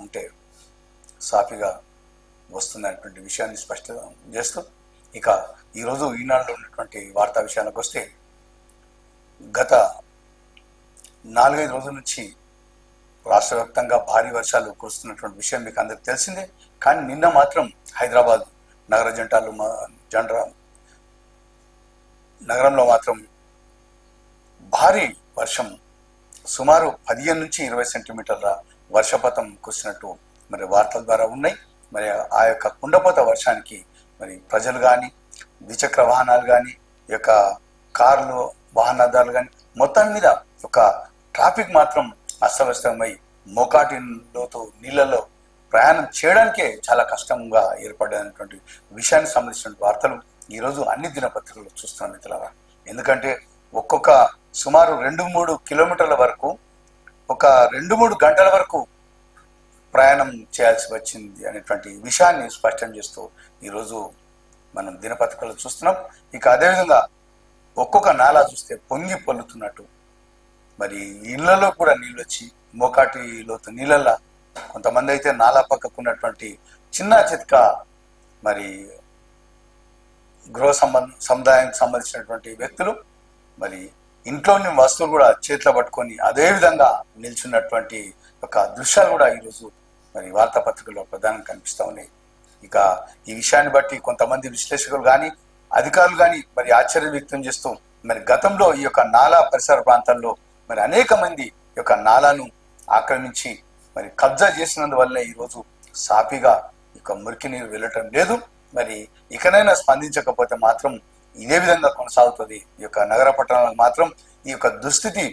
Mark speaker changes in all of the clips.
Speaker 1: ఉంటే సాఫీగా వస్తుందనేటువంటి విషయాన్ని స్పష్టం చేస్తూ ఇక ఈరోజు ఈనాడులో ఉన్నటువంటి వార్తా విషయాలకు వస్తే గత 4-5 రోజుల నుంచి రాష్ట్ర వ్యాప్తంగా భారీ వర్షాలు కురుస్తున్నటువంటి విషయం మీకు అందరికి తెలిసిందే. కానీ నిన్న మాత్రం హైదరాబాద్ నగరంలో మాత్రం భారీ వర్షం, సుమారు 15 నుంచి 20 సెంటీమీటర్ల వర్షపాతం కురిసినట్టు మరి వార్తల ద్వారా ఉన్నాయి. మరి ఆ యొక్క కుండపోత వర్షానికి మరి ప్రజలు కానీ, ద్విచక్ర వాహనాలు కానీ, ఈ యొక్క కార్లు వాహనదారులు కానీ మొత్తం మీద ఒక ట్రాఫిక్ మాత్రం అస్తవ్యస్తమై మోకాటి లోతు నీళ్లలో ప్రయాణం చేయడానికే చాలా కష్టంగా ఏర్పడేటువంటి విషయానికి సంబంధించిన వార్తలు ఈరోజు అన్ని దినపత్రికలు చూస్తున్నాం మిత్రులారా. ఎందుకంటే ఒక్కొక్క సుమారు 2-3 కిలోమీటర్ల వరకు ఒక 2-3 గంటల వరకు ప్రయాణం చేయాల్సి వచ్చింది అనేటువంటి విషయాన్ని స్పష్టం చేస్తూ ఈరోజు మనం దినపత్రికలు చూస్తున్నాం. ఇక అదేవిధంగా ఒక్కొక్క నాలా చూస్తే పొంగి పొల్లుతున్నట్టు, మరి ఇళ్లలో కూడా నీళ్ళు వచ్చి మోకాటి లోతు నీళ్ళల్లో కొంతమంది అయితే నాలా పక్కకు ఉన్నటువంటి చిన్న చితక మరి గృహ సముదాయానికి సంబంధించినటువంటి వ్యక్తులు మరి ఇంట్లోని వస్తువులు కూడా చేతిలో పట్టుకొని అదే విధంగా నిల్చున్నటువంటి ఒక దృశ్యాలు కూడా ఈరోజు మరి వార్తాపత్రికల్లో ప్రధానంగా కనిపిస్తూ ఉన్నాయి. ఇక ఈ విషయాన్ని బట్టి కొంతమంది విశ్లేషకులు కానీ, అధికారులు కానీ మరి ఆశ్చర్యం వ్యక్తం చేస్తూ మరి గతంలో ఈ యొక్క నాలా పరిసర ప్రాంతాల్లో మరి అనేక మంది ఈ యొక్క నాలాను ఆక్రమించి మరి కబ్జా చేసినందువల్ల ఈరోజు సాఫీగా ఈ యొక్క మురికి నీరు వెళ్ళటం లేదు. మరి ఇకనైనా స్పందించకపోతే మాత్రం ఇదే విధంగా కొనసాగుతుంది. ఈ యొక్క నగర పట్టణాలకు మాత్రం ఈ యొక్క దుస్థితి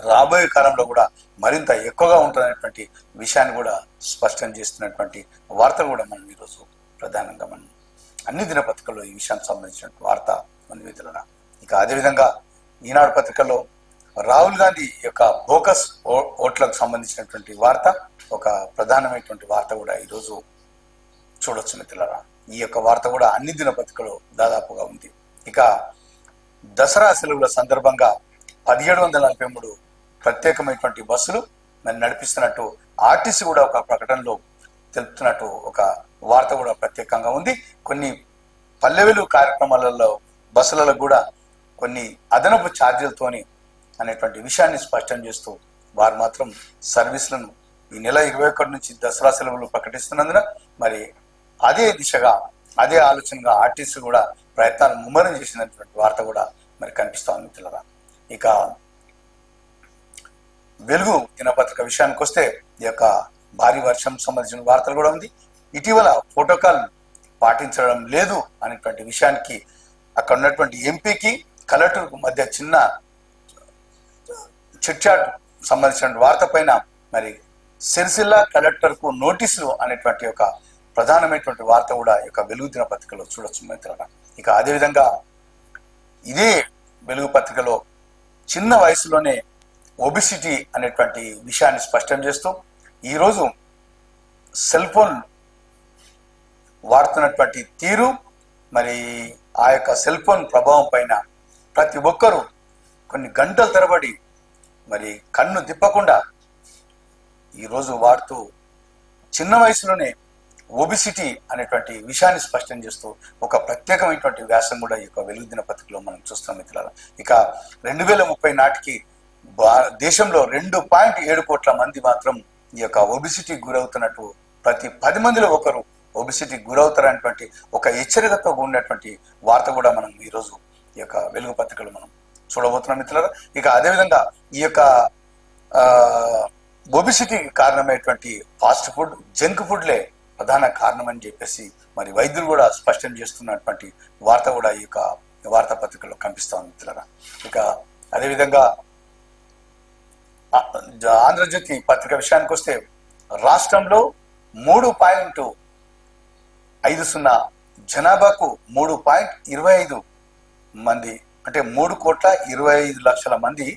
Speaker 1: రాబోయే కాలంలో కూడా మరింత ఎక్కువగా ఉంటుందనేటువంటి విషయాన్ని కూడా స్పష్టం చేస్తున్నటువంటి వార్తలు కూడా మనం ఈరోజు ప్రధానంగా మనం అన్ని దినపత్రికల్లో ఈ విషయానికి సంబంధించిన వార్త మన విధులన. ఇక అదేవిధంగా ఈనాడు పత్రికల్లో రాహుల్ గాంధీ యొక్క బోకస్ ఓట్లకు సంబంధించినటువంటి వార్త, ఒక ప్రధానమైనటువంటి వార్త కూడా ఈరోజు చూడొచ్చు మిత్రులారా. ఈ యొక్క వార్త కూడా అన్ని దినపత్రికలో దాదాపుగా ఉంది. ఇక దసరా సెలవుల సందర్భంగా 1743 ప్రత్యేకమైనటువంటి బస్సులు మరి నడిపిస్తున్నట్టు ఆర్టీసీ కూడా ఒక ప్రకటనలో తెలుపుతున్నట్టు ఒక వార్త కూడా ప్రత్యేకంగా ఉంది. కొన్ని పల్లె కార్యక్రమాలలో బస్సులలో కూడా కొన్ని అదనపు ఛార్జీలతోని అనేటువంటి విషయాన్ని స్పష్టం చేస్తూ వారు మాత్రం సర్వీసులను ఈ నెల 21 నుంచి దసరా సెలవులు ప్రకటిస్తున్నందున మరి అదే దిశగా అదే ఆలోచనగా ఆర్టీసీ కూడా ప్రయత్నాలు ముమ్మరం చేసినటువంటి వార్త కూడా మరి కనిపిస్తా ఉంది మిత్రులారా. ఇక వెలుగు దినపత్రిక విషయానికి వస్తే ఈ యొక్క భారీ వర్షం సంబంధించిన వార్తలు కూడా ఉంది. ఇటీవల ప్రోటోకాల్ పాటించడం లేదు అనేటువంటి విషయానికి అక్కడ ఉన్నటువంటి ఎంపీకి కలెక్టర్కు మధ్య చిన్న చిట్చాట్ సంబంధించిన వార్త పైన మరి సిరిసిల్ల కలెక్టర్కు నోటీసులు అనేటువంటి ఒక ప్రధానమైనటువంటి వార్త కూడా ఈ యొక్క వెలుగు దినపత్రికలో చూడొచ్చు మిత్రులారా. ఇక అదేవిధంగా ఇదే వెలుగు పత్రికలో చిన్న వయసులోనే ఒబిసిటీ అనేటువంటి విషయాన్ని స్పష్టం చేస్తూ ఈరోజు సెల్ ఫోన్ వాడుతున్నటువంటి తీరు, మరి ఆ యొక్క సెల్ ఫోన్ ప్రభావం పైన ప్రతి ఒక్కరూ కొన్ని గంటల తరబడి మరి కన్ను తిప్పకుండా ఈరోజు వాడుతూ చిన్న వయసులోనే ఒబిసిటీ అనేటువంటి విషయాన్ని స్పష్టం చేస్తూ ఒక ప్రత్యేకమైనటువంటి వ్యాసం కూడా ఈ యొక్క వెలుగు దినపత్రికలో మనం చూస్తున్నాం మిత్రులారా. ఇక 2030 నాటికి దేశంలో 2.7 కోట్ల మంది మాత్రం ఈ యొక్క ఒబిసిటీ గురవుతున్నట్టు, ప్రతి 10 మందిలో ఒకరు ఒబిసిటీ గురవుతారనేటువంటి ఒక హెచ్చరికతో ఉన్నటువంటి వార్త కూడా మనం ఈరోజు ఈ యొక్క వెలుగు పత్రికలో మనం చూడబోతున్నాం మిత్రులారా. ఇక అదేవిధంగా ఈ యొక్క ఒబిసిటీకి కారణమైనటువంటి ఫాస్ట్ ఫుడ్, జంక్ ఫుడ్లే ప్రధాన కారణం అని చెప్పేసి మరి వైద్యులు కూడా స్పష్టం చేస్తున్నటువంటి వార్త కూడా ఈ యొక్క వార్తాపత్రికలో కనిపిస్తా ఉంది మిత్రులారా. ఇక అదేవిధంగా ఆంధ్రజ్యోతి పత్రిక విషయానికి వస్తే రాష్ట్రంలో 3.50 జనాభాకు 3.25 మంది అంటే 3,25,00,000 మంది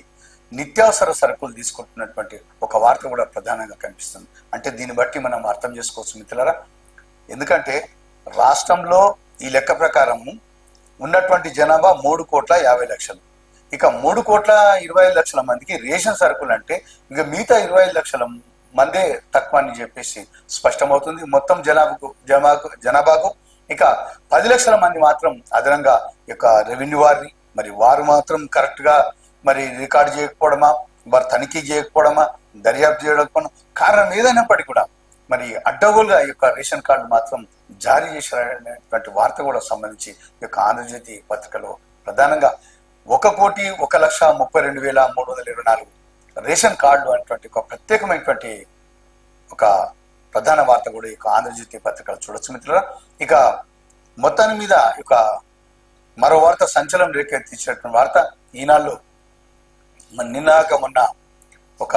Speaker 1: నిత్యావసర సరుకులు తీసుకుంటున్నటువంటి ఒక వార్త కూడా ప్రధానంగా కనిపిస్తుంది. అంటే దీన్ని బట్టి మనం అర్థం చేసుకోవచ్చు మిత్రులారా. ఎందుకంటే రాష్ట్రంలో ఈ లెక్క ప్రకారం ఉన్నటువంటి జనాభా 3,50,00,000. ఇక 3,25,00,000 మందికి రేషన్ సరుకులు అంటే ఇక మిగతా 25,00,000 మందే తక్కువ అని చెప్పేసి స్పష్టమవుతుంది. మొత్తం జనాభాకు ఇక 10 లక్షల మంది మాత్రం అదనంగా ఇక రెవెన్యూ వారిని మరి వారు మాత్రం కరెక్ట్ గా మరి రికార్డు చేయకపోవడమా, వారు తనిఖీ చేయకపోవడమా, దర్యాప్తు చేయకపోవడం కారణం ఏదైనప్పటికీ కూడా మరి అడ్డగోలుగా ఈ యొక్క రేషన్ కార్డు మాత్రం జారీ చేసినటువంటి వార్త కూడా సంబంధించి ఈ యొక్క ఆంధ్రజ్యోతి పత్రికలో ప్రధానంగా 1,32,324 రేషన్ కార్డు అనేటువంటి ఒక ప్రత్యేకమైనటువంటి ఒక ప్రధాన వార్త కూడా ఈ ఆంధ్రజ్యోతి పత్రికలు చూడొచ్చు మిత్రులారా. ఇక మొత్తాన్ని మీద ఇక మరో వార్త సంచలనం రేకెత్తించినటువంటి వార్త ఈనాళ్ళు నిన్నాక మొన్న ఒక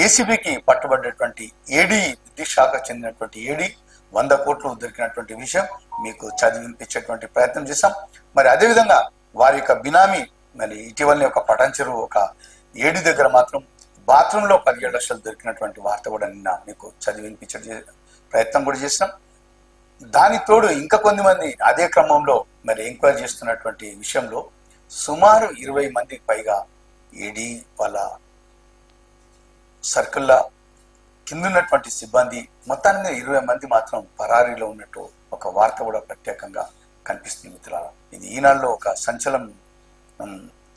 Speaker 1: ఏసీబీకి పట్టుబడ్డటువంటి ఏడీ, విద్యుత్ శాఖకు చెందినటువంటి ఏడీ 100 కోట్లు దొరికినటువంటి విషయం మీకు చదివింపించేటువంటి ప్రయత్నం చేశాం. మరి అదేవిధంగా వారి యొక్క బినామీ మరి ఇటీవలనే ఒక పటాన్చెరు ఒక ఏడీ దగ్గర మాత్రం బాత్రూమ్ లో 17 లక్షలు దొరికినటువంటి వార్త కూడా నిన్న మీకు చదివింపించే ప్రయత్నం కూడా చేసినాం. దాని తోడు ఇంకా కొంతమంది అదే క్రమంలో మరి ఎంక్వైరీ చేస్తున్నటువంటి విషయంలో సుమారు 20 మందికి పైగా ఏడీ వాళ్ళ సర్కిల్లా కింద ఉన్నటువంటి సిబ్బంది మొత్తాన్ని 20 మంది మాత్రం పరారీలో ఉన్నట్టు ఒక వార్త కూడా ప్రత్యేకంగా కనిపిస్తుంది మిత్రులారా. ఇది ఈనాడులో ఒక సంచలనం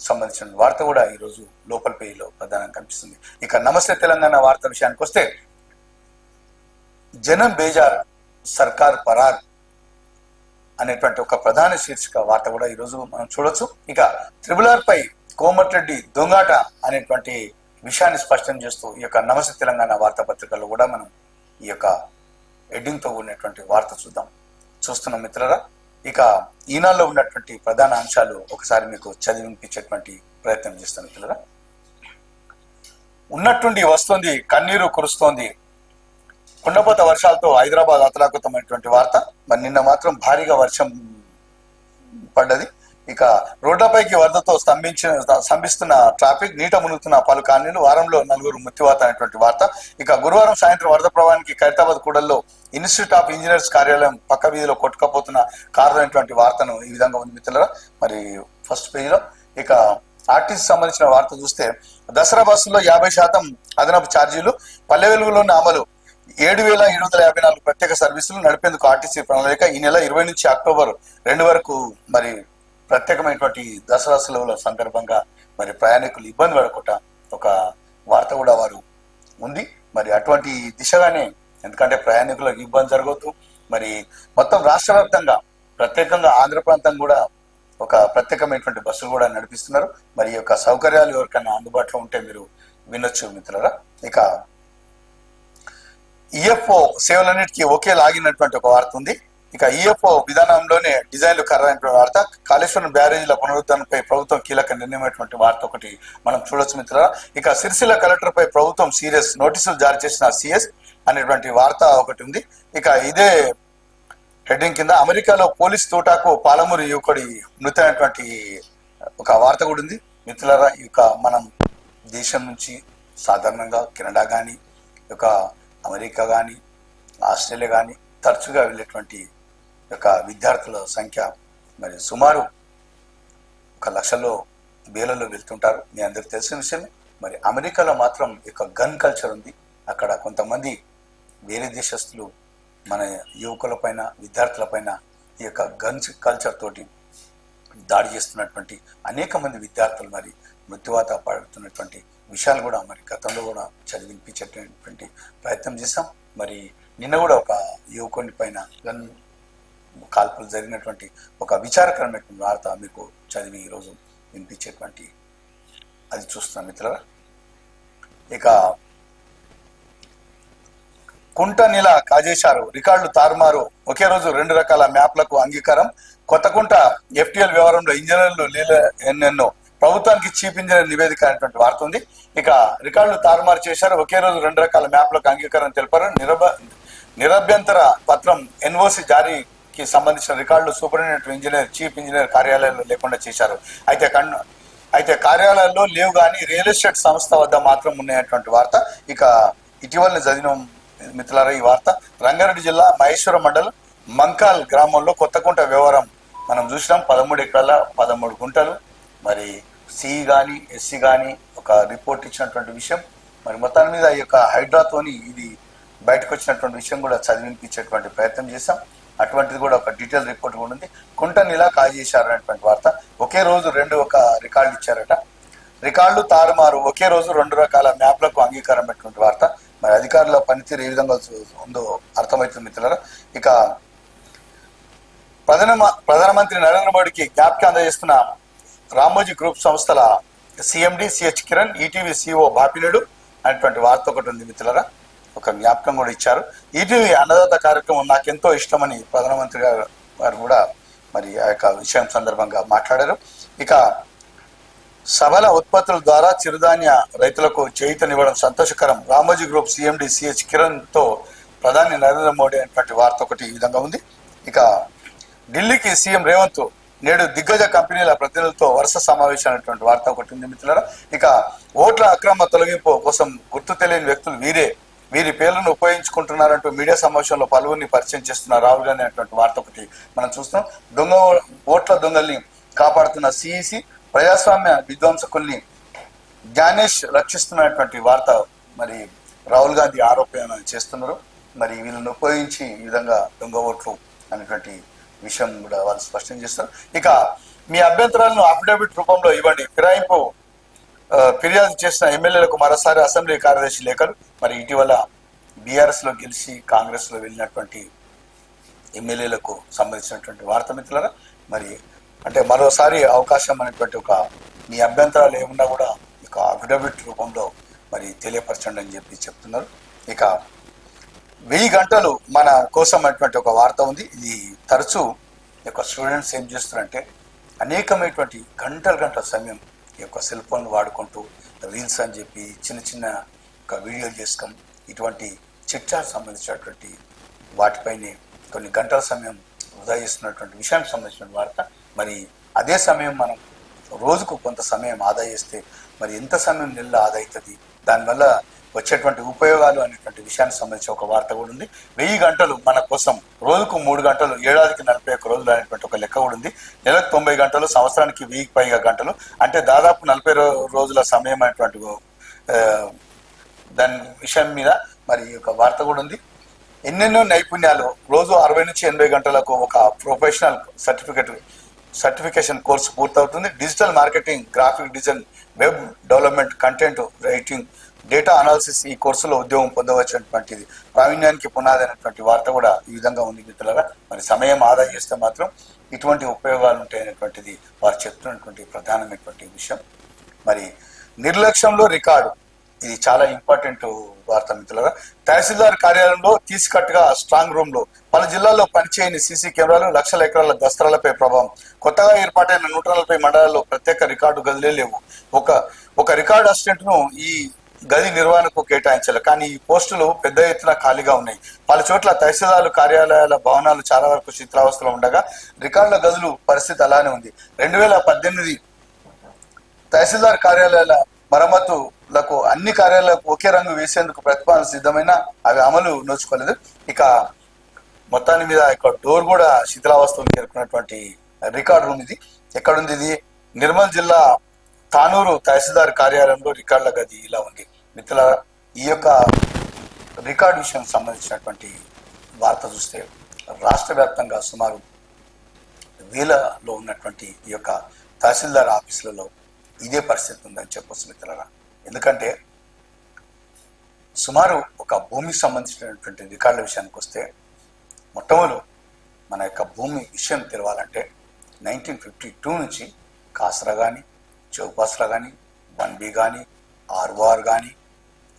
Speaker 1: సంబంధించిన వార్త కూడా ఈరోజు లోపల పేజీలో ప్రధానంగా కనిపిస్తుంది. ఇక నమస్తే తెలంగాణ వార్త విషయానికి వస్తే జనం బేజార్ సర్కార్ పరార్ అనేటువంటి ఒక ప్రధాన శీర్షిక వార్త కూడా ఈరోజు మనం చూడొచ్చు. ఇక RRR పై కోమటిరెడ్డి దొంగాట అనేటువంటి విషయాన్ని స్పష్టం చేస్తూ ఈ యొక్క నమస్తే తెలంగాణ వార్తాపత్రికల్లో కూడా మనం ఈ యొక్క హెడ్డింగ్ తో ఉన్నటువంటి వార్త చూస్తున్నాం మిత్రులారా. ఇక ఈనాడులో ఉన్నటువంటి ప్రధాన అంశాలు ఒకసారి మీకు చదివింపించేటువంటి ప్రయత్నం చేస్తాను మిత్రులారా. ఉన్నట్టుండి వస్తోంది, కన్నీరు కురుస్తోంది, కుండపోత వర్షాలతో హైదరాబాద్ అతలాకుతమైనటువంటి వార్త. మరి నిన్న మాత్రం భారీగా వర్షం పడ్డది. ఇక రోడ్లపైకి వరదతో స్తంభిస్తున్న ట్రాఫిక్, నీట మునుగుతున్న పలు కాలనీలు, వారంలో 4 మృత్యువాత అనేటువంటి వార్త. ఇక గురువారం సాయంత్రం వరద ప్రవాహానికి ఖైరతాబాద్ కూడల్లో ఇన్స్టిట్యూట్ ఆఫ్ ఇంజనీర్స్ కార్యాలయం పక్క వీధిలో కొట్టుకపోతున్న కారు అనేటువంటి వార్తను ఈ విధంగా ఉంది మిత్రులారా మరి ఫస్ట్ పేజ్ లో. ఇక ఆర్టీసీ సంబంధించిన వార్త చూస్తే దసరా బస్సుల్లో 50% అదనపు ఛార్జీలు, పల్లె వెలుగులోని అమలు, 7,754 ప్రత్యేక సర్వీసులు నడిపేందుకు ఆర్టీసీ ప్రణాళిక. ఈ నెల 20 నుంచి అక్టోబర్ 2 వరకు మరి ప్రత్యేకమైనటువంటి దసరా సెలవుల సందర్భంగా మరి ప్రయాణికులు ఇబ్బంది పడకుండా ఒక వార్త కూడా వారు ఉంది. మరి అటువంటి దిశగానే, ఎందుకంటే ప్రయాణికులకు ఇబ్బంది జరగవచ్చు. మరి మొత్తం రాష్ట్ర వ్యాప్తంగా ప్రత్యేకంగా ఆంధ్ర ప్రాంతం కూడా ఒక ప్రత్యేకమైనటువంటి బస్సులు కూడా నడిపిస్తున్నారు. మరి యొక్క సౌకర్యాలు ఎవరికైనా అందుబాటులో ఉంటే మీరు వినొచ్చు మిత్రులారా. ఇక ఈఎఫ్ఓ సేవలన్నిటికీ ఒకే లాగినటువంటి ఒక వార్త ఉంది. ఇక ఈఎఫ్ఓ విధానంలోనే డిజైన్లు ఖరారైన వార్త. కాళేశ్వరం బ్యారేజీల పునరుద్ధరణపై ప్రభుత్వం కీలక నిర్ణయమైనటువంటి వార్త ఒకటి మనం చూడొచ్చు మిత్రులారా. ఇక సిరిసిల్ల కలెక్టర్ పై ప్రభుత్వం సీరియస్, నోటీసులు జారీ చేసిన సిఎస్ అనేటువంటి వార్త ఒకటి ఉంది. ఇక ఇదే హెడ్డింగ్ కింద అమెరికాలో పోలీస్ తోటాకు పాలమూరు యువకుడి మృతమైనటువంటి ఒక వార్త కూడా ఉంది మిత్రులారా. ఇక మనం దేశం నుంచి సాధారణంగా కెనడా కానీ, ఇక అమెరికా కానీ, ఆస్ట్రేలియా కానీ తరచుగా వెళ్ళేటువంటి యొక్క విద్యార్థుల సంఖ్య మరి సుమారు 1 లక్షలో వేలలో వెళ్తుంటారు. మీ అందరికి తెలిసిన విషయమే. మరి అమెరికాలో మాత్రం ఇక గన్ కల్చర్ ఉంది. అక్కడ కొంతమంది వేరే దేశస్తులు మన యువకుల పైన, విద్యార్థుల పైన ఈ యొక్క గన్ కల్చర్ తోటి దాడి చేస్తున్నటువంటి అనేక మంది విద్యార్థులు మరి మృత్యువాత పడుతున్నటువంటి విషయాలు కూడా మరి గతంలో కూడా చదివింపించేటటువంటి ప్రయత్నం చేశాం. మరి నిన్న కూడా ఒక యువకుని పైన గన్ కాల్పులు జరిగినటువంటి ఒక విచారకరమైనటువంటి వార్త మీకు చదివి ఈరోజు వినిపించేటువంటి అది చూస్తున్నాం మిత్రులారా. ఇక కుంట నెల కాజేశారు, రికార్డులు తారుమారు, ఒకే రోజు 2 రకాల మ్యాప్లకు అంగీకారం, కొత్తకుంట FTL వ్యవహారంలో ఇంజనీర్లు ఎన్నెన్నో, ప్రభుత్వానికి చీఫ్ ఇంజనీర్ నివేదిక అనేటువంటి వార్త ఉంది. ఇక రికార్డులు తారుమారు చేశారు, ఒకే రోజు 2 రకాల మ్యాప్లకు అంగీకారం తెలిపారు, నిరభ్యంతర పత్రం NOC జారీకి సంబంధించిన రికార్డులు సూపరింటెండెంట్ ఇంజనీర్, చీఫ్ ఇంజనీర్ కార్యాలయంలో లేకుండా చేశారు. అయితే కార్యాలయాల్లో లేవు కానీ రియల్ ఎస్టేట్ సంస్థ వద్ద మాత్రం ఉన్నాయటువంటి వార్త. ఇక ఇటీవల చదివిన మిత్రులారా ఈ వార్త. రంగారెడ్డి జిల్లా మహేశ్వరం మండలం మంకాల్ గ్రామంలో కొత్తకుంట వ్యవహారం మనం చూసినాం. 13 ఎకరాల 13 గుంటలు మరి సిఈ కానీ SC కానీ ఒక రిపోర్ట్ ఇచ్చినటువంటి విషయం మరి మొత్తాన్ని మీద ఈ యొక్క హైడ్రాతోని ఇది బయటకు వచ్చినటువంటి విషయం కూడా చదివింపించేటువంటి ప్రయత్నం చేశాం. అటువంటిది కూడా ఒక డీటెయిల్ రిపోర్ట్ కూడా ఉంది. కుంటని ఇలా కాల్ చేశారు అనేటువంటి వార్త. ఒకే రోజు ఒక రికార్డు ఇచ్చారట. రికార్డులు తారుమారు, ఒకే రోజు 2 రకాల మ్యాప్లకు అంగీకారం పెట్టినటువంటి వార్త. మరి అధికారుల పనితీరు ఏ విధంగా ఉందో అర్థమవుతుంది మిత్రులారా. ఇక ప్రధానమంత్రి నరేంద్ర మోడీకి జ్ఞాపిక అందజేస్తున్న రామోజీ గ్రూప్ సంస్థల CMD CH Kiran, ETV CEO Bapineedu అనేటువంటి వార్త ఒకటి ఉంది మిత్రులారా. ఒక జ్ఞాపకం కూడా ఇచ్చారు. ఈటీవీ అన్నదాత కార్యక్రమం నాకెంతో ఇష్టమని ప్రధానమంత్రి గారు కూడా మరి ఆ యొక్క విషయం సందర్భంగా మాట్లాడారు. ఇక సబల ఉత్పత్తుల ద్వారా చిరుధాన్య రైతులకు చేయూతనివ్వడం సంతోషకరం, Ramoji group CMD CH Kiran తో ప్రధాని నరేంద్ర మోడీ అనేటువంటి వార్త ఒకటి ఈ విధంగా ఉంది. ఇక ఢిల్లీకి సీఎం రేవంత్ నేడు దిగ్గజ కంపెనీల ప్రతినిధులతో వరుస సమావేశం అనేటువంటి వార్త ఒకటి ఉంది మిత్రులారా. ఇక ఓట్ల అక్రమ తొలగింపు కోసం గుర్తు తెలియని వ్యక్తులు వీరి పేర్లను ఉపయోగించుకుంటున్నారంటూ మీడియా సమావేశంలో పలువురిని పరిచయం చేస్తున్న రాహుల్ గాంధీ అనేటువంటి వార్త ఒకటి మనం చూస్తాం. ఓట్ల దొంగల్ని కాపాడుతున్న సిఈసి, ప్రజాస్వామ్య విధ్వంసకుల్ని జ్ఞానేష్ రక్షిస్తున్నటువంటి వార్త మరి రాహుల్ గాంధీ ఆరోపణ చేస్తున్నారు. మరి వీళ్ళని ఉపయోగించి ఈ విధంగా దొంగ ఓట్లు అనేటువంటి విషయం కూడా వాళ్ళు స్పష్టం చేస్తారు. ఇక మీ అభ్యంతరాలను అఫిడవిట్ రూపంలో ఇవ్వండి, ఫిర్యాదు చేసిన ఎమ్మెల్యేలకు మరోసారి అసెంబ్లీ కార్యదర్శి లేఖలు. మరి ఇటీవల బీఆర్ఎస్ లో గెలిచి కాంగ్రెస్ లో వెళ్ళినటువంటి ఎమ్మెల్యేలకు సంబంధించినటువంటి వార్త మిత్రులారా. మరి అంటే మరోసారి అవకాశం అనేటువంటి మీ అభ్యంతరాలు ఏమున్నా కూడా ఇక అఫిడవిట్ రూపంలో మరి తెలియపరచండి అని చెప్తున్నారు. ఇక 1000 గంటలు మన కోసం అనేటువంటి ఒక వార్త ఉంది. ఇది తరచూ స్టూడెంట్స్ ఏం చేస్తున్నారంటే అనేకమైనటువంటి గంటల సమయం ఈ యొక్క సెల్ ఫోన్ వాడుకుంటూ రీల్స్ అని చెప్పి చిన్న ఒక వీడియోలు చేసుకొని ఇటువంటి చిట్చాట్ సంబంధించినటువంటి వాటిపైనే కొన్ని గంటల సమయం వృధా చేస్తున్నటువంటి విషయానికి సంబంధించిన వార్త. మరి అదే సమయం మనం రోజుకు కొంత సమయం ఆదా చేస్తే మరి ఎంత సమయం నెలలో ఆదా అవుతుంది, దానివల్ల వచ్చేటువంటి ఉపయోగాలు అనేటువంటి విషయానికి సంబంధించి ఒక వార్త కూడా ఉంది. 1000 గంటలు మన కోసం, రోజుకు 3 గంటలు, ఏడాదికి 41 రోజులు అనేటువంటి ఒక లెక్క కూడా ఉంది. నెలకు 90 గంటలు, సంవత్సరానికి 1000కి పైగా గంటలు, అంటే దాదాపు 40 రోజుల సమయం అనేటువంటి దాని విషయం మీద మరి ఒక వార్త కూడా ఉంది. ఎన్నెన్నో నైపుణ్యాలు, రోజు 60 నుంచి 80 గంటలకు ఒక ప్రొఫెషనల్ సర్టిఫికేషన్ కోర్సు పూర్తవుతుంది. Digital marketing, graphic design, web development, content writing, data analysis ఈ కోర్సులో ఉద్యోగం పొందవచ్చినటువంటిది ప్రావీణ్యానికి పునాది అనేటువంటి వార్త కూడా ఈ విధంగా ఉంది మిత్రులారా. మరి సమయం ఆదా చేస్తే మాత్రం ఇటువంటి ఉపయోగాలు ఉంటాయనేటువంటిది వారు చెప్తున్నటువంటి ప్రధానమైనటువంటి విషయం. మరి నిర్లక్ష్యంలో రికార్డు, ఇది చాలా ఇంపార్టెంట్ వార్త మిత్రులారా. తహసీల్దార్ కార్యాలయంలో తీసికట్టుగా స్ట్రాంగ్ రూమ్ లో పలు జిల్లాల్లో పనిచేయని సీసీ కెమెరాలు, లక్షల ఎకరాల దస్త్రాలపై ప్రభావం. కొత్తగా ఏర్పాటైన 140 మండలాల్లో ప్రత్యేక రికార్డు గదులే లేవు. ఒక రికార్డు అసిస్టెంట్ ను ఈ గది నిర్వహణకు కేటాయించాలి, కానీ ఈ పోస్టులు పెద్ద ఎత్తున ఖాళీగా ఉన్నాయి. పలు చోట్ల తహసీల్దార్ కార్యాలయాల భవనాలు చాలా వరకు శిథిలావస్థలో ఉండగా రికార్డుల గదులు పరిస్థితి అలానే ఉంది. 2018 తహసీల్దార్ కార్యాలయాల మరమ్మతులకు అన్ని కార్యాలయాలకు ఒకే రంగు వేసేందుకు ప్రతిపాదన సిద్ధమైన అవి అమలు నోచుకోలేదు. ఇక మొత్తాన్ని మీద ఇక్కడ డోర్ కూడా శిథిలావస్థకు చేరుకున్నటువంటి రికార్డు రూమ్ ఇది. ఎక్కడుంది ఇది? నిర్మల్ జిల్లా తానూరు తహసీల్దార్ కార్యాలయంలో రికార్డుల గది ఇలా ఉంది మిత్రులారా. ఈ యొక్క రికార్డు విషయం సంబంధించినటువంటి వార్త చూస్తే రాష్ట్ర వ్యాప్తంగా సుమారు 1000లో ఉన్నటువంటి ఈ యొక్క తహసీల్దార్ ఆఫీసులలో ఇదే పరిస్థితి ఉందని చెప్పొచ్చు మిత్రులారా. ఎందుకంటే సుమారు ఒక భూమికి సంబంధించినటువంటి రికార్డుల విషయానికి వస్తే మొట్టమొదలు మన యొక్క భూమి విషయం తెలవాలంటే 1952 నుంచి కాసరా కానీ, చౌపాసరా కానీ, 1B కానీ, ఆర్ఓఆర్ కానీ,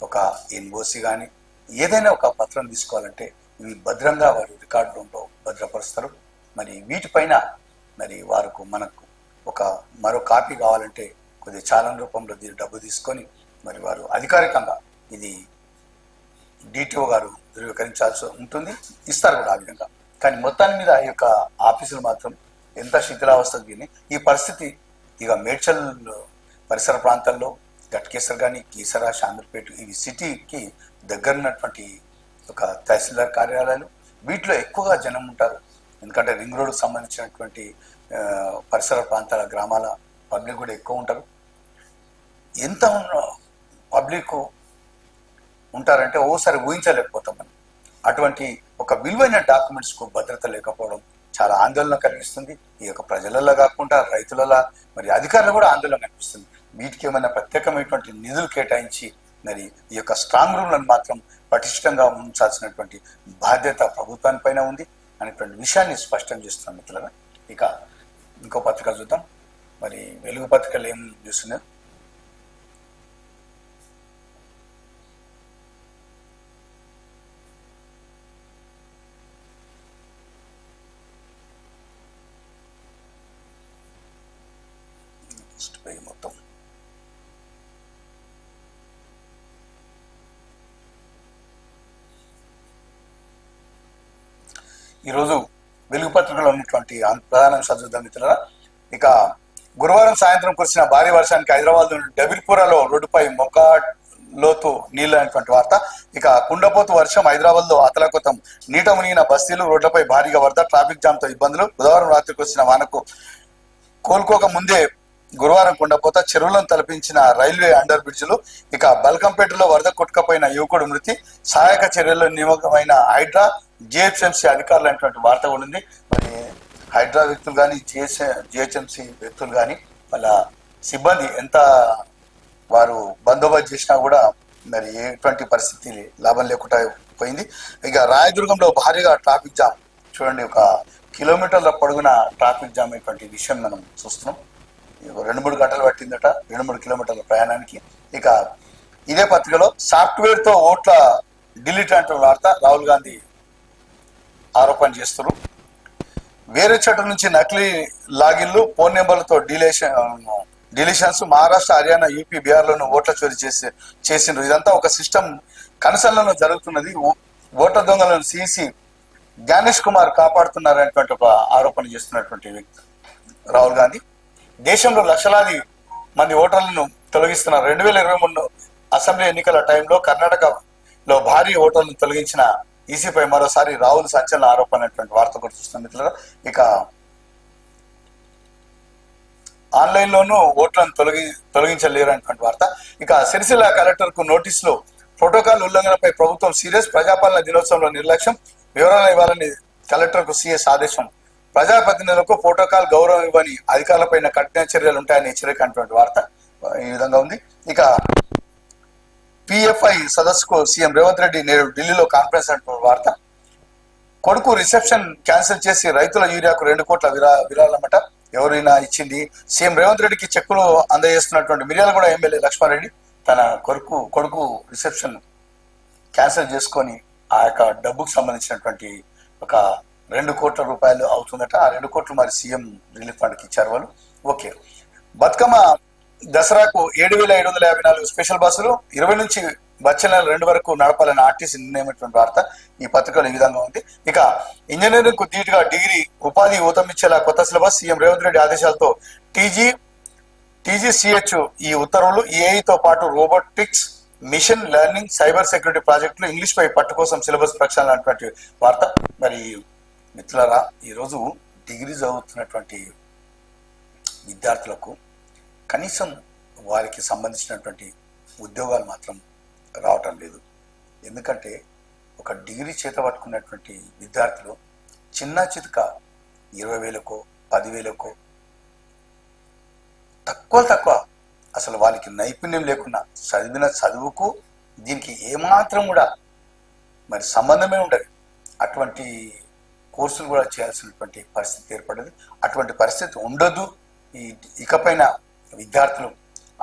Speaker 1: ఒక ఎన్ఓసి కానీ ఏదైనా ఒక పత్రం తీసుకోవాలంటే ఇవి భద్రంగా వారు రికార్డు రూమ్లో భద్రపరుస్తారు. మరి వీటిపైన మరి మనకు మరో కాపీ కావాలంటే కొద్ది చాలన్ రూపంలో డబ్బు తీసుకొని మరి వారు అధికారికంగా ఇది డిటిఓ గారు ధృవీకరించాల్సి ఉంటుంది, ఇస్తారు కూడా ఆ విధంగా. కానీ మొత్తాన్ని మీద ఈ యొక్క ఆఫీసులు మాత్రం ఎంత శిథిలావస్థకు దిగి ఈ పరిస్థితి ఇక మేడ్చల్ పరిసర ప్రాంతాల్లో గట్కేసర్ కానీ, కీసరా, షామీర్పేట ఇవి సిటీకి దగ్గరున్నటువంటి ఒక తహసీల్దార్ కార్యాలయాలు. వీటిలో ఎక్కువగా జనం ఉంటారు, ఎందుకంటే రింగ్ రోడ్కు సంబంధించినటువంటి పరిసర ప్రాంతాల గ్రామాల పబ్లిక్ కూడా ఎక్కువ ఉంటారు. ఎంత పబ్లిక్ ఉంటారంటే ఓసారి ఊహించలేకపోతాం మనం. అటువంటి ఒక విలువైన డాక్యుమెంట్స్కు భద్రత లేకపోవడం చాలా ఆందోళన కలిగిస్తుంది. ఈ యొక్క ప్రజలలో కాకుండా రైతులలో మరి అధికారులు కూడా ఆందోళన కనిపిస్తుంది. వీటికి ఏమైనా ప్రత్యేకమైనటువంటి నిధులు కేటాయించి మరి ఈ యొక్క స్ట్రాంగ్ రూమ్లను మాత్రం పటిష్టంగా ఉంచాల్సినటువంటి బాధ్యత ప్రభుత్వానిపైన ఉంది అనేటువంటి విషయాన్ని స్పష్టం చేస్తున్నాం మిత్రులారా. ఇక ఇంకో పత్రిక చూద్దాం. మరి వెలుగు పత్రికలు ఏం చూస్తున్నాయి? మొత్తం ఈరోజు వెలుగు పత్రికలో ఉన్నటువంటి ప్రధాన అంశాలు చూద్దాం మిత్రులారా. ఇక గురువారం సాయంత్రం కురిసిన భారీ వర్షానికి హైదరాబాద్ డబిర్పురాలో రోడ్డుపై లోతు నీళ్లు అనేటువంటి వార్త. ఇక కుండపోతు వర్షం హైదరాబాద్ లో అతలాకుతం, నీట మునిగిన బస్తీలు, రోడ్లపై భారీగా వరద, ట్రాఫిక్ జామ్ తో ఇబ్బందులు. బుధవారం రాత్రి కురిసిన వానకు కోలుకోక ముందే గురువారం కుండపోత, చెరువులను తలపించిన రైల్వే అండర్ బ్రిడ్జ్లు. ఇక బల్కంపేటలో వరద కొట్టుకపోయిన యువకుడు మృతి, సహాయక చర్యల్లో నిమగ్నమైన హైడ్రా, జిహెచ్ఎంసీ అధికారులు అనేటువంటి వార్త కూడా ఉంది. మరి హైడ్రా వ్యక్తులు కానీ జిహెచ్ఎంసీ వ్యక్తులు కానీ వాళ్ళ సిబ్బంది ఎంత వారు బందోబస్తు చేసినా కూడా మరి ఎటువంటి పరిస్థితి లాభం లేకుండా పోయింది. ఇక రాయదుర్గంలో భారీగా ట్రాఫిక్ జామ్. చూడండి, ఒక కిలోమీటర్ల పొడుగున ట్రాఫిక్ జామ్ అయ్యేటువంటి విషయం మనం చూస్తున్నాం. 2-3 గంటలు పట్టిందట 2-3 కిలోమీటర్ల ప్రయాణానికి. ఇక ఇదే పత్రికలో సాఫ్ట్వేర్ తో ఓట్ల డిలీట్ అంటే వార్త. రాహుల్ గాంధీ ఆరోపణ చేస్తున్నారు. వేరే చోట నుంచి నకిలీ లాగిన్లు, ఫోన్ నెంబర్లతో డిలీషన్స్. మహారాష్ట్ర, హర్యానా, యూపీ, బీహార్లోనూ ఓట్ల చోరీ చేసిండ్రు. ఇదంతా ఒక సిస్టమ్ కనసల్లో జరుగుతున్నది. ఓట్ల దొంగలను సిసి జ్ఞానేష్ కుమార్ కాపాడుతున్నారనేటువంటి ఒక ఆరోపణ చేస్తున్నటువంటి వ్యక్తి రాహుల్ గాంధీ. దేశంలో లక్షలాది మంది ఓటర్లను తొలగిస్తున్నారు. 2023 అసెంబ్లీ ఎన్నికల టైంలో కర్ణాటకలో భారీ ఓటర్లను తొలగించిన ఈసీపై మరోసారి రాహుల్ సంచలన ఆరోపణ అనేటువంటి వార్త కూడా చూస్తున్నాం మిత్రులారా. ఇక ఆన్లైన్ లోనూ ఓట్లను తొలగించలేరు అనేటువంటి వార్త. ఇక సిరిసిల్ల కలెక్టర్ కు నోటీసులు, ప్రోటోకాల్ ఉల్లంఘనపై ప్రభుత్వం సీరియస్, ప్రజాపాలన దినోత్సవంలో నిర్లక్ష్యం, వివరాలు ఇవ్వాలని కలెక్టర్ కు సీఎస్ ఆదేశం. ప్రజాప్రతినిధులకు ప్రోటోకాల్ గౌరవం ఇవ్వని అధికారులపైన కఠిన చర్యలు ఉంటాయని హెచ్చరిక అనేటువంటి వార్త ఈ విధంగా ఉంది. ఇక పిఎఫ్ఐ సదస్సుకు సీఎం రేవంత్ రెడ్డి నేడు ఢిల్లీలో కాన్ఫరెన్స్ అంటున్న వార్త. కొడుకు రిసెప్షన్ క్యాన్సిల్ చేసి రైతుల యూరియాకు 2 కోట్ల విరాళమట. ఎవరైనా ఇచ్చింది? సీఎం రేవంత్ రెడ్డికి చెక్కులు అందజేస్తున్నటువంటి మిర్యాలగూడ ఎమ్మెల్యే లక్ష్మారెడ్డి తన కొడుకు రిసెప్షన్ క్యాన్సిల్ చేసుకొని ఆ యొక్క డబ్బుకు సంబంధించినటువంటి ఒక 2 కోట్ల రూపాయలు అవుతుందట. ఆ 2 కోట్లు మరి సీఎం రిలీఫ్ ఫండ్కి ఇచ్చారు వాళ్ళు. ఓకే. బతుకమ్మ దసరాకు 7,554 స్పెషల్ బస్సులు 20 నుంచి వచ్చే నెల 2 వరకు నడపాలని ఆర్టీసీ నిర్ణయమైనటువంటి వార్త ఈ పత్రికలో ఈ విధంగా ఉంది. ఇక ఇంజనీరింగ్ కు ధీటుగా డిగ్రీ ఉపాధి ఊతమిచ్చేలా కొత్త సిలబస్. సీఎం రేవంత్ రెడ్డి ఆదేశాలతో టీజీసీహెచ్ ఈ ఉత్తర్వులు. ఏఐతో పాటు robotics, machine learning, cyber security ప్రాజెక్టులు, ఇంగ్లీష్ పై పట్టు కోసం సిలబస్ ప్రక్షాళన అనేటువంటి వార్త. మరి మిత్రులారా, ఈరోజు డిగ్రీ చదువుతున్నటువంటి విద్యార్థులకు కనీసం వారికి సంబంధించినటువంటి ఉద్యోగాలు మాత్రం రావటం లేదు. ఎందుకంటే ఒక డిగ్రీ చేత పట్టుకున్నటువంటి విద్యార్థులు చిన్న చితక 20,000కో 10,000కో తక్కువ అసలు వాళ్ళకి నైపుణ్యం లేకుండా చదివిన చదువుకు దీనికి ఏమాత్రం కూడా మరి సంబంధమే ఉండదు. అటువంటి కోర్సులు కూడా చేయాల్సినటువంటి పరిస్థితి ఏర్పడింది. అటువంటి పరిస్థితి ఉండదు. ఇకపైన విద్యార్థులు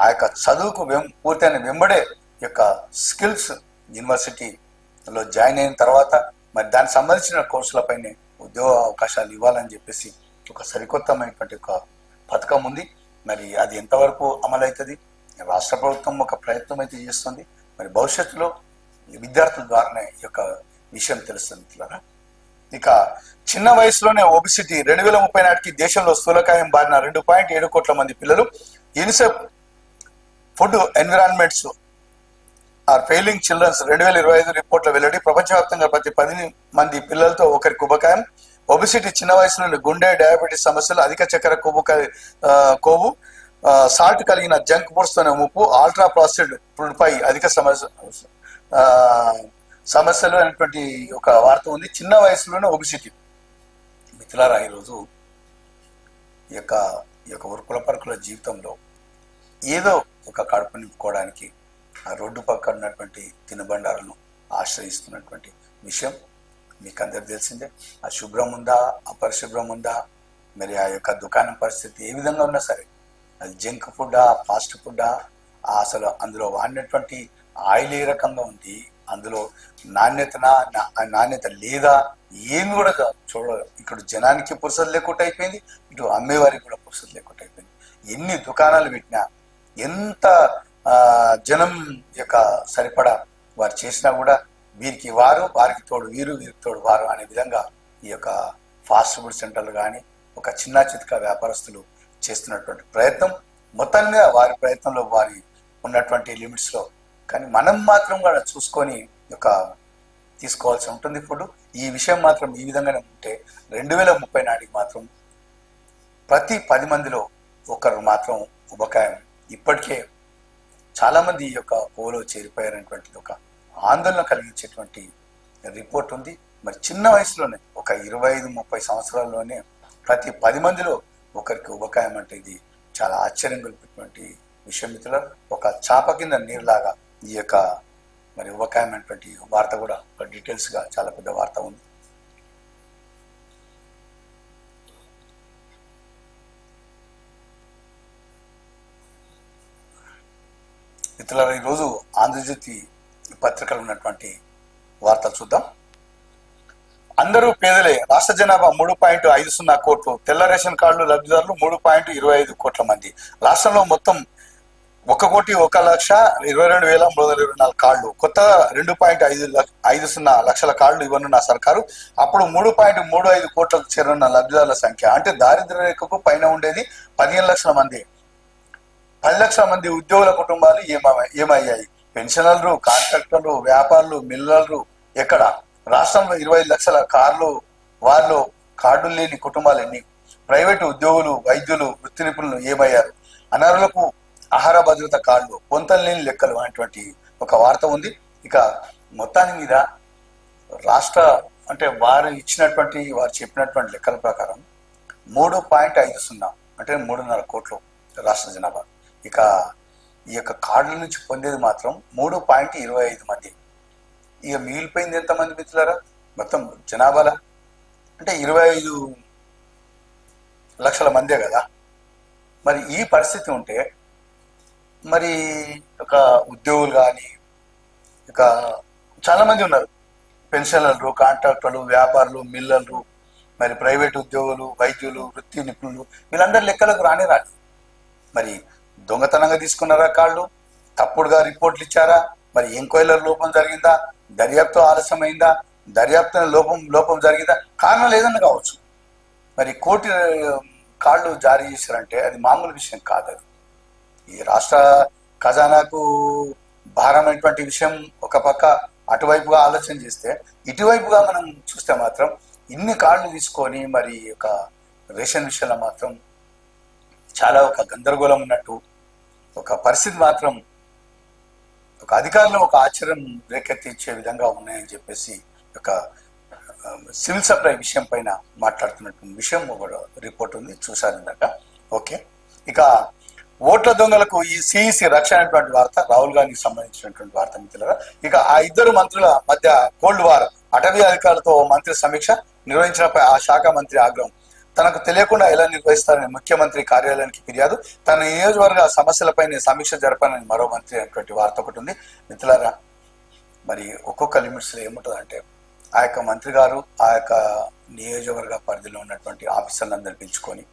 Speaker 1: ఆ యొక్క చదువుకు పూర్తయిన వెంబడే యొక్క స్కిల్స్ యూనివర్సిటీలో జాయిన్ అయిన తర్వాత మరి దానికి సంబంధించిన కోర్సులపైనే ఉద్యోగ అవకాశాలు ఇవ్వాలని చెప్పేసి ఒక సరికొత్తమైనటువంటి ఒక పథకం ఉంది. మరి అది ఎంతవరకు అమలవుతుంది? రాష్ట్ర ప్రభుత్వం ఒక ప్రయత్నం అయితే చేస్తుంది. మరి భవిష్యత్తులో విద్యార్థుల ద్వారానే ఈ యొక్క విషయం తెలుస్తుంది. ఇక చిన్న వయసులోనే ఒబిసిటీ 2030 నాటికి దేశంలో స్థూలకాయం బారిన 2.7 కోట్ల మంది పిల్లలు. UNICEF food environments are failing children's 2025 రిపోర్ట్ల వెల్లడి. ప్రపంచవ్యాప్తంగా ప్రతి 10 మంది పిల్లలతో ఒకరికి ఉబకాయం. ఒబిసిటీ చిన్న వయసులోని గుండె, డయాబెటీస్ సమస్యలు, అధిక చక్కెర, కొవ్వు, సాల్ట్ కలిగిన జంక్ ఫుడ్స్ తోనే ముప్పు, అల్ట్రా ప్రాసెస్డ్ ఫుడ్ పై అధిక సమస్యలు అనేటువంటి ఒక వార్త ఉంది. చిన్న వయసులోనే ఒబిసిటీ. మిత్రులారా, ఈరోజు ఈ యొక్క ఉరుకుల పరుకుల జీవితంలో ఏదో ఒక కడుపు నింపుకోవడానికి ఆ రోడ్డు పక్కన ఉన్నటువంటి తినుబండారాలను ఆశ్రయిస్తున్నటువంటి విషయం మీకు అందరికి తెలిసిందే. ఆ శుభ్రం ఉందా, అపరిశుభ్రం ఉందా, మరి ఆ యొక్క దుకాణం పరిస్థితి ఏ విధంగా ఉన్నా సరే, అది జంక్ ఫుడ్డా, ఫాస్ట్ ఫుడ్డా, అసలు అందులో వాడినటువంటి ఆయిల్ ఏ రకంగా ఉంది, అందులో నాణ్యత లేదా, ఏమి కూడా చూడలేదు. ఇక్కడ జనానికి పురుసలు లేకుండా అయిపోయింది, ఇటు అమ్మేవారికి కూడా పురుసలు లేకుండా అయిపోయింది. ఎన్ని దుకాణాలు పెట్టినా, ఎంత జనం యొక్క సరిపడా వారు చేసినా కూడా వీరికి వారు, వారికి తోడు వీరు, వీరికి తోడు వారు అనే విధంగా ఈ యొక్క ఫాస్ట్ ఫుడ్ సెంటర్లు కానీ ఒక చిన్న చితక వ్యాపారస్తులు చేస్తున్నటువంటి ప్రయత్నం, మొత్తంగా వారి ప్రయత్నంలో వారి ఉన్నటువంటి లిమిట్స్లో, కానీ మనం మాత్రం కూడా చూసుకొని ఒక తీసుకోవాల్సి ఉంటుంది ఫుడ్. ఈ విషయం మాత్రం ఈ విధంగానే ఉంటే 2030 నాటికి మాత్రం ప్రతి 10 మందిలో ఒకరు మాత్రం ఉబకాయం. ఇప్పటికే చాలామంది ఈ యొక్క పోలో చేరిపోయారనేటువంటిది ఒక ఆందోళన కలిగించేటువంటి రిపోర్ట్ ఉంది. మరి చిన్న వయసులోనే ఒక 25-30 సంవత్సరాల్లోనే ప్రతి 10 మందిలో ఒకరికి ఉబకాయం అంటే ఇది చాలా ఆశ్చర్యం కలిపేటువంటి విషయం. మిత్రులు, ఒక చాప కింద నీరులాగా ఈ యొక్క మరి ఉబకాయం అనేటువంటి వార్త కూడా డీటెయిల్స్గా చాలా పెద్ద వార్త ఉంది. మిత్రులారా, ఈరోజు ఆంధ్రజ్యోతి పత్రికలు ఉన్నటువంటి వార్తలు చూద్దాం. అందరూ పేదలే, రాష్ట్ర జనాభా 3.50 కోట్లు, తెల్ల రేషన్ కార్డులు లబ్ధిదారులు 3.25 కోట్ల మంది. రాష్ట్రంలో మొత్తం 1,01,22,324 కార్డులు, కొత్తగా 2.50 లక్షల కార్డులు ఇవ్వనున్న సర్కారు. అప్పుడు 3.35 కోట్లకు చేరనున్న లబ్ధిదారుల సంఖ్య. అంటే దారిద్ర్య రేఖకు పైన ఉండేది 15 లక్షల మంది. 10 లక్షల మంది ఉద్యోగుల కుటుంబాలు ఏమయ్యాయి? పెన్షనర్లు, కాంట్రాక్టర్లు, వ్యాపారులు, మిల్లర్లు ఎక్కడ? రాష్ట్రంలో 25 లక్షల వారిలో కార్డులు లేని కుటుంబాలు ఎన్ని? ప్రైవేటు ఉద్యోగులు, వైద్యులు, వృత్తి నిపుణులు ఏమయ్యారు? అనర్హులకు ఆహార భద్రత కార్డులు, పొంతలు లేని లెక్కలు అనేటువంటి ఒక వార్త ఉంది. ఇక మొత్తాన్ని మీద రాష్ట్ర అంటే వారు చెప్పినటువంటి లెక్కల ప్రకారం 3.50 అంటే 3.5 కోట్లు రాష్ట్ర జనాభా. ఇక ఈ యొక్క కార్డుల నుంచి పొందేది మాత్రం 3.25 మంది. ఇక మిగిలిపోయింది ఎంతమంది మిత్రులారా? మొత్తం జనాభాల అంటే 25 లక్షల మందే కదా. మరి ఈ పరిస్థితి ఉంటే మరి ఒక ఉద్యోగులు కానీ ఇక చాలా మంది ఉన్నారు, పెన్షనర్లు, కాంట్రాక్టర్లు, వ్యాపారులు, మిల్లర్లు, మరి ప్రైవేట్ ఉద్యోగులు, వైద్యులు, వృత్తి నిపుణులు, వీళ్ళందరి లెక్కలకు రాని. మరి దొంగతనంగా తీసుకున్నారా కార్డు? తప్పుడుగా రిపోర్ట్లు ఇచ్చారా? మరి ఎంక్వైరీలో లోపం జరిగిందా? దర్యాప్తు ఆలస్యమైందా? దర్యాప్తు లోపం జరిగిందా? కారణం లేదన్న కావచ్చు. మరి కోటి కార్డులు జారీ చేశారంటే అది మామూలు విషయం కాదు. అది ఈ రాష్ట్ర ఖజానాకు భారమైనటువంటి విషయం. ఒక పక్క అటువైపుగా ఆలోచన చేస్తే, ఇటువైపుగా మనం చూస్తే మాత్రం ఇన్ని కార్డులు తీసుకొని మరి ఒక రేషన్ విషయంలో మాత్రం చాలా ఒక గందరగోళం ఉన్నట్టు ఒక పరిస్థితి మాత్రం ఒక అధికారులు ఒక ఆశ్చర్యం రేకెత్తించే విధంగా ఉన్నాయని చెప్పేసి ఒక సివిల్ సప్లై విషయం పైన మాట్లాడుతున్నటువంటి విషయం ఒక రిపోర్ట్ ఉంది, చూశారు ఇందాక. ఓకే, ఇక ఓట్ల దొంగలకు ఈ సిఈసి రక్షణ అనేటువంటి వార్త, రాహుల్ గాంధీకి సంబంధించినటువంటి వార్త మిత్రులారా. ఇక ఆ ఇద్దరు మంత్రుల మధ్య కోల్డ్ వార్, అటవీ అధికారులతో మంత్రి సమీక్ష నిర్వహించడంపై ఆ శాఖ మంత్రి ఆగ్రహం. తనకు తెలియకుండా ఎలా నిర్వహిస్తారని ముఖ్యమంత్రి కార్యాలయానికి ఫిర్యాదు. తన నియోజకవర్గ సమస్యలపైన సమీక్ష జరపాలని మరో మంత్రి అనేటువంటి వార్త ఒకటి ఉంది మిత్రులారా. మరి ఒక్కొక్క లిమిట్స్లో ఏముంటుందంటే, ఆ యొక్క మంత్రి గారు ఆ యొక్క నియోజకవర్గ పరిధిలో ఉన్నటువంటి ఆఫీసర్లందరూ పిలుచుకొని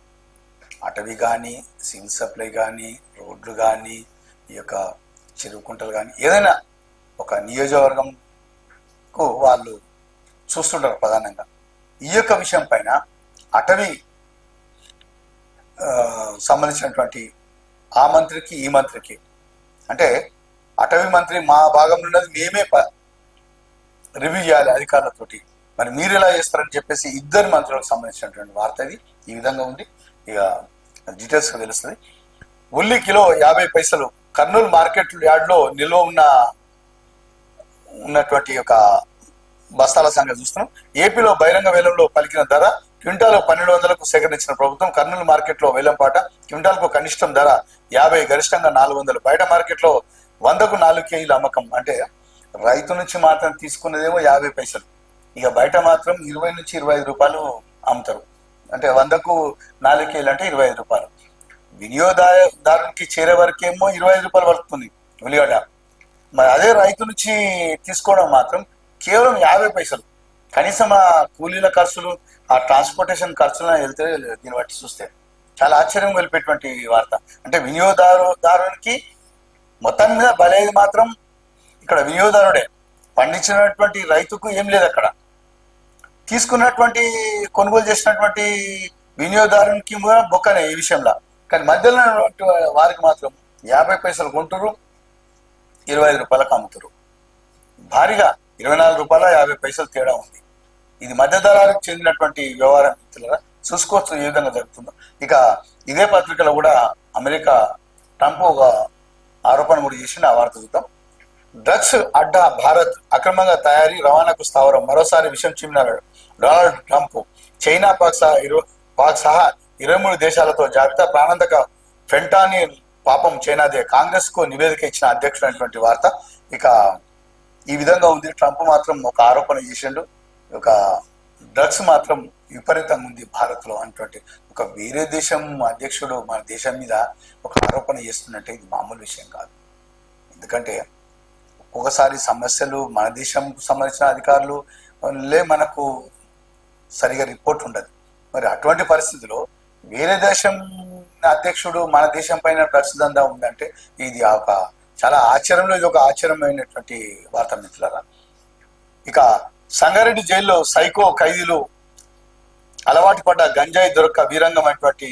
Speaker 1: అటవీ కానీ, సివిల్ సప్లై కానీ, రోడ్లు కానీ, ఈ యొక్క చెరువు కుంటలు కానీ, ఏదైనా ఒక నియోజకవర్గంకు వాళ్ళు చూస్తుంటారు ప్రధానంగా. ఈ యొక్క విషయం పైన అటవీ సంబంధించినటువంటి ఆ మంత్రికి ఈ మంత్రికి, అంటే అటవీ మంత్రి మా భాగంలో ఉన్నది మేమే రివ్యూ చేయాలి అధికారులతోటి, మరి మీరు ఎలా చేస్తారని చెప్పేసి ఇద్దరు మంత్రులకు సంబంధించినటువంటి వార్త ఇది ఈ విధంగా ఉంది. ఇక డీటెయిల్స్గా తెలుస్తుంది. ఉల్లి కిలో 50 పైసలు. కర్నూలు మార్కెట్ యార్డ్లో నిల్వ ఉన్న ఉన్నటువంటి యొక్క బస్తాల సంఖ్య చూస్తున్నాం. ఏపీలో బహిరంగ వేలంలో పలికిన ధర క్వింటాలు 1200కు సేకరించిన ప్రభుత్వం. కర్నూలు మార్కెట్లో వేలంపాట క్వింటాల్కు కనిష్టం ధర 50, గరిష్టంగా 400. బయట మార్కెట్లో 100కు 4 కేజీల అమ్మకం. అంటే రైతు నుంచి మాత్రం తీసుకున్నదేమో 50 పైసలు, ఇక బయట మాత్రం 20 నుంచి 25 రూపాయలు అమ్ముతారు. అంటే 100కు 4 కేజీలు అంటే 25 రూపాయలు. వినియోగదారునికి చేరే వరకేమో 25 రూపాయలు పడుతుంది ఉల్లిగడ్డ. మరి అదే రైతు నుంచి తీసుకోవడం మాత్రం కేవలం 50 పైసలు. కనీసం ఆ కూలీల ఖర్చులు, ఆ ట్రాన్స్పోర్టేషన్ ఖర్చులను వెళ్తే దీన్ని బట్టి చూస్తే చాలా ఆశ్చర్యం కలిపేటువంటి వార్త. అంటే వినియోగదారునికి మొత్తం మీద బలేది మాత్రం ఇక్కడ వినియోగదారుడే. పండించినటువంటి రైతుకు ఏం లేదు అక్కడ. తీసుకున్నటువంటి కొనుగోలు చేసినటువంటి వినియోగదారునికి బొక్కనే ఈ విషయంలో. కానీ మధ్యలో వారికి మాత్రం 50 పైసలు కొంటారు, 25 రూపాయలకు అమ్ముతారు. భారీగా 24 రూపాయల 50 పైసలు తేడా ఉంది. ఇది మధ్యధరాలకు చెందినటువంటి వ్యవహారం. మిత్రులారా, చూసుకోవచ్చు ఏ విధంగా జరుగుతుందో. ఇక ఇదే పత్రికలో కూడా అమెరికా ట్రంప్ ఒక ఆరోపణ కూడా చేసి ఆ వార్త చూద్దాం. డ్రగ్స్ అడ్డా భారత్, అక్రమంగా తయారీ రవాణాకు స్థావరం. మరోసారి విషయం చిమ్మినాడు డొనాల్డ్ ట్రంప్. చైనా, పాక్ సహా 23 దేశాలతో జాబితా. ప్రాణాంతక ఫెంటానిల్ పాపం చైనాదే. కాంగ్రెస్ కు నివేదిక ఇచ్చిన అధ్యక్షుడు అనేటువంటి వార్త. ఇక ఈ విధంగా ఉంది. ట్రంప్ మాత్రం ఒక ఆరోపణ చేసిండు, ఒక డ్రగ్స్ మాత్రం విపరీతంగా ఉంది భారత్ లో అనేటువంటి ఒక వేరే దేశం అధ్యక్షుడు మన దేశం మీద ఒక ఆరోపణ చేస్తున్నట్టే ఇది మామూలు విషయం కాదు. ఎందుకంటే ఒకసారి సమస్యలు మన దేశం సంబంధించిన అధికారులు మనకు సరిగా రిపోర్ట్ ఉండదు. మరి అటువంటి పరిస్థితిలో వేరే దేశం అధ్యక్షుడు మన దేశం పైన డ్రగ్స్ దందా ఉందంటే ఇది ఒక చాలా ఆశ్చర్యంలో ఇది ఒక ఆశ్చర్యమైనటువంటి వార్త మిత్రులారా. ఇక సంగారెడ్డి జైల్లో సైకో ఖైదీలు అలవాటు పడ్డ గంజాయి దొరక్క వీరంగం అనేటువంటి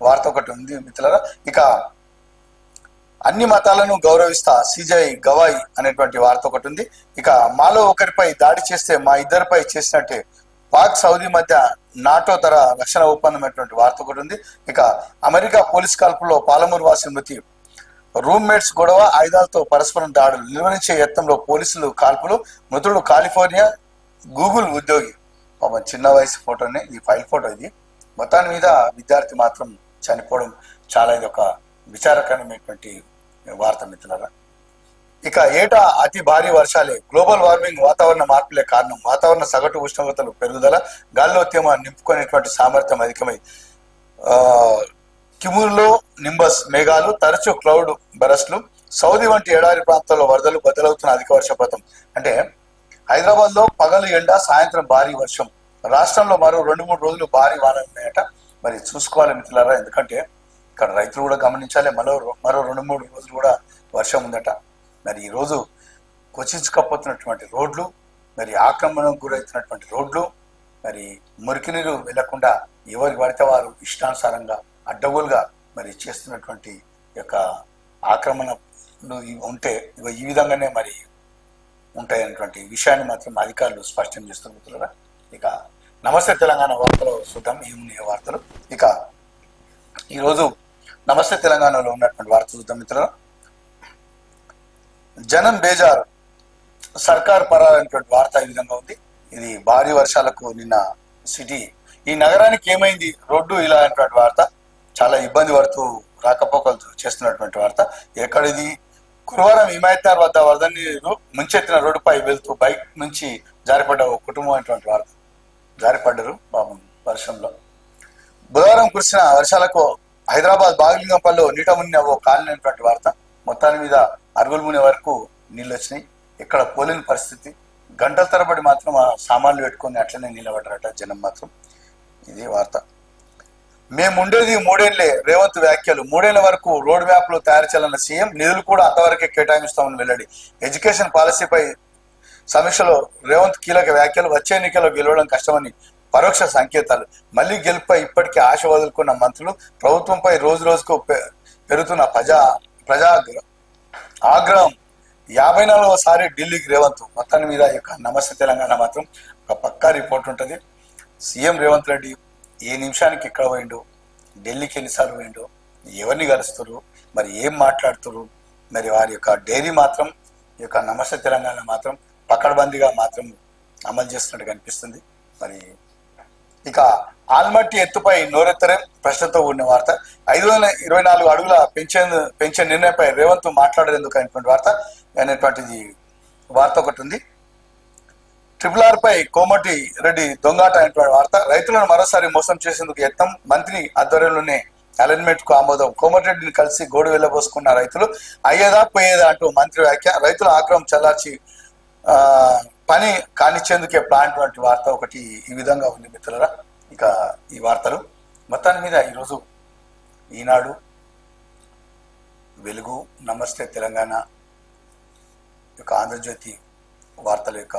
Speaker 1: వార్త ఒకటి ఉంది మిత్రులారా. ఇక అన్ని మతాలను గౌరవిస్తా సిజై గవాయి అనేటువంటి వార్త ఒకటి ఉంది. ఇక మాలో ఒకరిపై దాడి చేస్తే మా ఇద్దరిపై చేసినట్టే. పాక్ సౌదీ మధ్య నాటో తర రక్షణ ఒప్పందం అనేటువంటి వార్త ఒకటి ఉంది. ఇక అమెరికా పోలీస్ కాల్పుల్లో పాలమూరు వాసి మృతి. రూమ్మేట్స్ గొడవ, ఆయుధాలతో పరస్పరం దాడులు. నిర్వహించే యత్నంలో పోలీసులు కాల్పులు. మృతుడు కాలిఫోర్నియా గూగుల్ ఉద్యోగి. చిన్న వయసు ఫోటోనే, ఈ ఫైల్ ఫోటో ఇది. మొత్తాన్ని మీద విద్యార్థి మాత్రం చనిపోవడం చాలా ఇది ఒక విచారకరమైనటువంటి వార్త మిత్రులారా. ఇక ఏటా అతి భారీ వర్షాలే గ్లోబల్ వార్మింగ్, వాతావరణ మార్పులే కారణం. వాతావరణ సగటు ఉష్ణోగ్రతలు పెరుగుదల, గాల్లో తేమ నింపుకునేటువంటి సామర్థ్యం అధికమై కిములో నింబస్ మేఘాలు, తరచూ క్లౌడ్ బరస్లు. సౌదీ వంటి ఎడారి ప్రాంతాల్లో వరదలు, బద్దలవుతున్న అధిక వర్షపాతం. అంటే హైదరాబాద్ లో పగలు ఎండ, సాయంత్రం భారీ వర్షం. రాష్ట్రంలో మరో 2-3 రోజులు భారీ వానలు ఉన్నాయట. మరి చూసుకోవాలి మిత్రులారా, ఎందుకంటే ఇక్కడ రైతులు కూడా గమనించాలి. మరో 2-3 రోజులు కూడా వర్షం ఉందట. మరి ఈ రోజు కొచ్చిచ్చుకపోతున్నటువంటి రోడ్లు, మరి ఆక్రమణకు గురవుతున్నటువంటి రోడ్లు, మరి మురికి నీరు వెళ్లకుండా ఎవరు పడితే వారు ఇష్టానుసారంగా అడ్డగోలుగా మరి చేస్తున్నటువంటి యొక్క ఆక్రమణలు ఉంటే ఈ విధంగానే మరి ఉంటాయన్నటువంటి విషయాన్ని మాత్రం అధికారులు స్పష్టం చేస్తున్నారు. ఇక నమస్తే తెలంగాణ వార్తలో చూద్దాం ఏమున్నాయి వార్తలు. ఇక ఈరోజు నమస్తే తెలంగాణలో ఉన్నటువంటి వార్త చూద్దాం మిత్రులు. జనం బేజారు, సర్కార్ పరాలైనటువంటి వార్త ఈ విధంగా ఉంది. ఇది భారీ వర్షాలకు నిన్న సిటీ, ఈ నగరానికి ఏమైంది రోడ్డు ఇలా అనేటువంటి వార్త. చాలా ఇబ్బంది పడుతూ రాకపోకలు చేస్తున్నటువంటి వార్త. ఎక్కడిది? గురువారం హిమాయత్నగర్ వద్ద వరద నీరు ముంచెత్తిన రోడ్డుపై వెళ్తూ బైక్ నుంచి జారిపడ్డ ఒక కుటుంబం అనేటువంటి వార్త. జారిపడ్డరు పాపం వర్షంలో. బుధవారం కురిసిన వర్షాలకు హైదరాబాద్ బాగలింగంపల్లిలో నీట మునిగిన ఓ కాలనీ అనేటువంటి వార్త. మొత్తాన్ని మీద అరుగులు మునే వరకు నీళ్ళు వచ్చినాయి. ఇక్కడ పోలేని పరిస్థితి. గంటల తరబడి మాత్రం ఆ సామాన్లు పెట్టుకొని అట్లనే నిలబడ్డారట జనం మాత్రం. ఇది వార్త. మేముండేది 3 ఏళ్లే, రేవంత్ వ్యాఖ్యలు. 3 ఏళ్ల వరకు రోడ్ మ్యాప్లు తయారు చేయాలన్న సీఎం, నిధులు కూడా అంతవరకే కేటాయిస్తామని వెల్లడి. ఎడ్యుకేషన్ పాలసీపై సమీక్షలో రేవంత్ కీలక వ్యాఖ్యలు. వచ్చే ఎన్నికల్లో గెలవడం కష్టమని పరోక్ష సంకేతాలు. మళ్లీ గెలుపుపై ఇప్పటికే ఆశ వదులుకున్న మంత్రులు. ప్రభుత్వంపై రోజు రోజుకు పెరుగుతున్న ప్రజా ఆగ్రహం. 54వసారి ఢిల్లీకి రేవంత్. మొత్తాన్ని మీద యొక్క నమస్తే తెలంగాణ మాత్రం ఒక పక్కా రిపోర్ట్ ఉంటుంది. సీఎం రేవంత్ రెడ్డి ఏ నిమిషానికి ఎక్కడ పోయిండు, ఢిల్లీకి ఎన్నిసార్లు పోయిండు, ఎవరిని కలుస్తారు, మరి ఏం మాట్లాడుతారు, మరి వారి యొక్క డైరీ మాత్రం ఈ యొక్క నమస్తే తెలంగాణ మాత్రం పకడ్బందీగా మాత్రం అమలు చేస్తున్నట్టు కనిపిస్తుంది. మరి ఇక ఆల్మట్టి ఎత్తుపై నోరెత్తరే ప్రశ్నతో కూడిన వార్త. 524 అడుగుల పెంచే నిర్ణయంపై రేవంత్ మాట్లాడేందుకు అయినటువంటి వార్త అనేటువంటిది వార్త ఒకటి ఉంది. RRR పై కోమటి రెడ్డి దొంగాట అనేటువంటి వార్త. రైతులను మరోసారి మోసం చేసేందుకు యత్నం, మంత్రి ఆధ్వర్యంలోనే అలైన్మెంట్ కు ఆమోదం. కోమటిరెడ్డిని కలిసి గోడు వెళ్ళబోసుకున్న రైతులు, అయ్యేదా పోయేదా అంటూ మంత్రి వ్యాఖ్య. రైతుల ఆగ్రహం చల్లార్చి పని కానిచ్చేందుకే ప్లాంట్ వంటి వార్త ఒకటి ఈ విధంగా ఉంది మిత్రులరా. ఇక ఈ వార్తలు మొత్తాన్ని మీద ఈరోజు ఈనాడు, వెలుగు, నమస్తే తెలంగాణ యొక్క ఆంధ్రజ్యోతి వార్తల యొక్క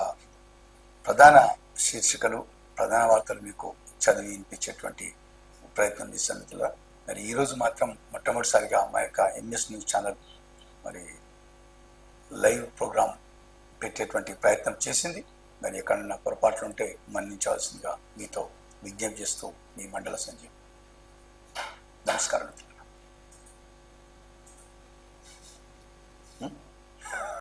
Speaker 1: ప్రధాన శీర్షికలు, ప్రధాన వార్తలు మీకు చదివి వినిపించేటువంటి ప్రయత్నం చేశాను మిత్రులరా. మరి ఈరోజు మాత్రం మొట్టమొదటిసారిగా మా యొక్క ఎంఎస్ న్యూస్ ఛానల్ మరి లైవ్ ప్రోగ్రాం పెట్టేటువంటి ప్రయత్నం చేసింది. మరి ఎక్కడన్నా పొరపాట్లు ఉంటే మన్నించవలసిందిగా మీతో విజ్ఞప్తి చేస్తూ మీ మండల సంజీవ్. నమస్కారం.